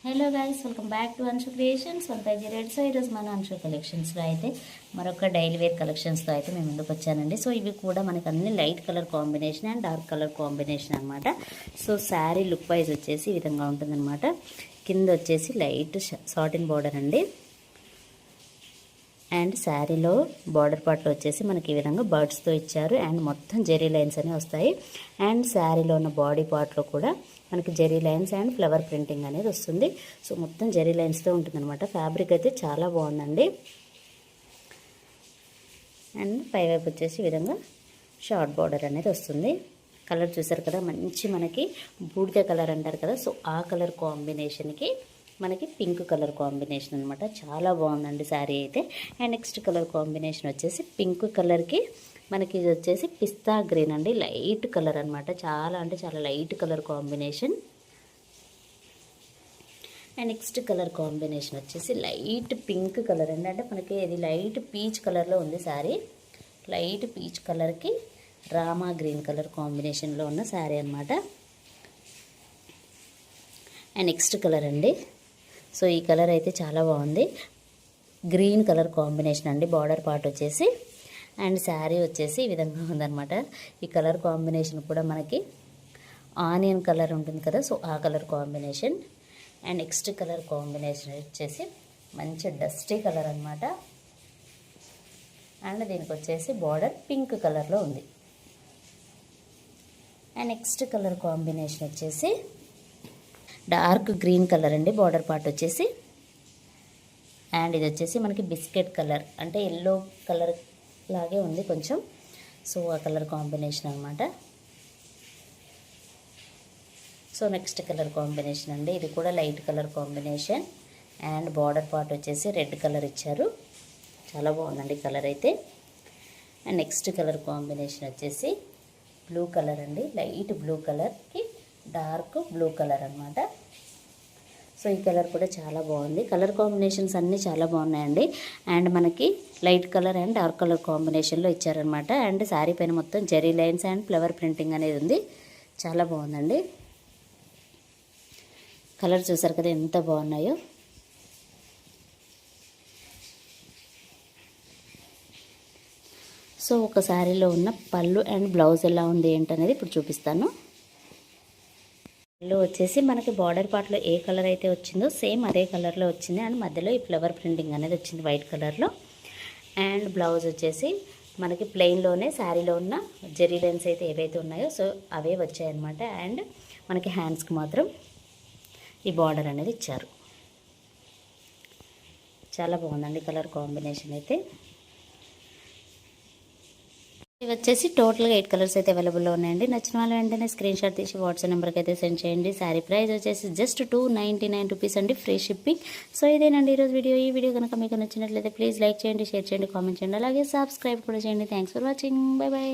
Hello guys, welcome back to Anshu creations 150 red. So ఈరోజు మన అన్షు కలెక్షన్స్లో అయితే మరొక డైలీ వేర్ కలెక్షన్స్తో అయితే మేము ముందుకు వచ్చానండి. సో ఇవి కూడా మనకు అన్ని light colour combination and dark colour combination అనమాట. సో శారీ లుక్ వైజ్ వచ్చేసి ఈ విధంగా ఉంటుందన్నమాట. కింద వచ్చేసి లైట్ సాటిన్ బార్డర్ అండి. అండ్ శారీలో బార్డర్ పార్ట్లో వచ్చేసి మనకి ఈ విధంగా బర్డ్స్తో ఇచ్చారు. అండ్ మొత్తం జెరీ లైన్స్ అనేవి వస్తాయి. అండ్ శారీలో ఉన్న బాడీ పార్ట్లో కూడా మనకి zari lines and flower printing అనేది వస్తుంది. సో మొత్తం జెరీ లైన్స్తో ఉంటుందన్నమాట. ఫ్యాబ్రిక్ అయితే చాలా బాగుందండి. అండ్ పైవైపు వచ్చేసి ఈ విధంగా షార్ట్ బార్డర్ అనేది వస్తుంది. కలర్ చూసారు కదా, మంచి మనకి బూడిద కలర్ అంటారు కదా, సో ఆ కలర్ కాంబినేషన్కి మనకి పింక్ కలర్ కాంబినేషన్ అనమాట. చాలా బాగుందండి శారీ అయితే. అండ్ నెక్స్ట్ కలర్ కాంబినేషన్ వచ్చేసి పింక్ కలర్కి మనకి ఇది వచ్చేసి పిస్తా గ్రీన్ అండి. లైట్ కలర్ అనమాట. చాలా అంటే చాలా light colour combination. And next colour combination వచ్చేసి లైట్ పింక్ కలర్ అండి. అంటే మనకి ఇది లైట్ పీచ్ కలర్లో ఉంది శారీ. లైట్ పీచ్ కలర్కి రామా గ్రీన్ కలర్ కాంబినేషన్లో ఉన్న శారీ అనమాట. అండ్ నెక్స్ట్ కలర్ అండి. సో ఈ కలర్ అయితే చాలా బాగుంది. గ్రీన్ కలర్ కాంబినేషన్ అండి. బార్డర్ పార్ట్ వచ్చేసి అండ్ శారీ వచ్చేసి ఈ విధంగా ఉందన్నమాట. ఈ కలర్ కాంబినేషన్ కూడా మనకి ఆనియన్ కలర్ ఉంటుంది కదా, సో ఆ colour combination. And next colour combination వచ్చేసి మంచి డస్టీ కలర్ అనమాట. అండ్ దీనికి వచ్చేసి బార్డర్ పింక్ కలర్లో ఉంది. అండ్ నెక్స్ట్ కలర్ కాంబినేషన్ వచ్చేసి డార్క్ గ్రీన్ కలర్ అండి. బార్డర్ పార్ట్ వచ్చేసి అండ్ ఇది వచ్చేసి మనకి బిస్కెట్ కలర్, అంటే ఎల్లో కలర్ లాగే ఉంది కొంచెం. సో ఆ కలర్ కాంబినేషన్ అనమాట. సో నెక్స్ట్ కలర్ కాంబినేషన్ అండి. ఇది కూడా light colour combination. And border part వచ్చేసి రెడ్ కలర్ ఇచ్చారు. చాలా బాగుందండి కలర్ అయితే. అండ్ నెక్స్ట్ కలర్ కాంబినేషన్ వచ్చేసి బ్లూ కలర్ అండి. లైట్ బ్లూ కలర్కి డార్క్ బ్లూ కలర్ అనమాట. సో ఈ కలర్ కూడా చాలా బాగుంది. కలర్ కాంబినేషన్స్ అన్నీ చాలా బాగున్నాయండి. అండ్ మనకి light colour and dark colour కాంబినేషన్లో ఇచ్చారనమాట. అండ్ శారీ పైన మొత్తం zari lines and flower printing అనేది ఉంది. చాలా బాగుందండి. కలర్ చూసారు కదా ఎంత బాగున్నాయో. సో ఒక శారీలో ఉన్న పళ్ళు అండ్ బ్లౌజ్ ఎలా ఉంది ఏంటనేది ఇప్పుడు చూపిస్తాను. పళ్ళు వచ్చేసి మనకి బార్డర్ పార్ట్లో ఏ కలర్ అయితే వచ్చిందో సేమ్ అదే కలర్లో వచ్చింది. అండ్ మధ్యలో ఈ ఫ్లవర్ ప్రింటింగ్ అనేది వచ్చింది వైట్ కలర్లో. అండ్ బ్లౌజ్ వచ్చేసి మనకి ప్లెయిన్లోనే శారీలో ఉన్న జెరీ లైన్స్ అయితే ఏవైతే ఉన్నాయో సో అవే వచ్చాయన్నమాట. అండ్ మనకి హ్యాండ్స్కి మాత్రం ఈ బార్డర్ అనేది ఇచ్చారు. చాలా బాగుందండి కలర్ కాంబినేషన్ అయితే. ఇవి వచ్చేసి టోటల్గా 8 కలర్స్ అయితే అవైలబుల్లో ఉన్నాయండి. నచ్చిన వాళ్ళు వెంటనే స్క్రీన్ షాట్ తీసి వాట్సాప్ నెంబర్కి అయితే సెండ్ చేయండి. శారీ ప్రైస్ వచ్చేసి జస్ట్ 299 రూపీస్ అండి, ఫ్రీ షిప్పింగ్. సో ఇదేనండి ఈరోజు వీడియో. ఈ వీడియో కనుక మీకు నచ్చినట్లయితే ప్లీజ్ లైక్ చేయండి, షేర్ చేయండి, కామెంట్ చేయండి, అలాగే సబ్స్క్రైబ్ కూడా చేయండి. Thanks for watching. By by.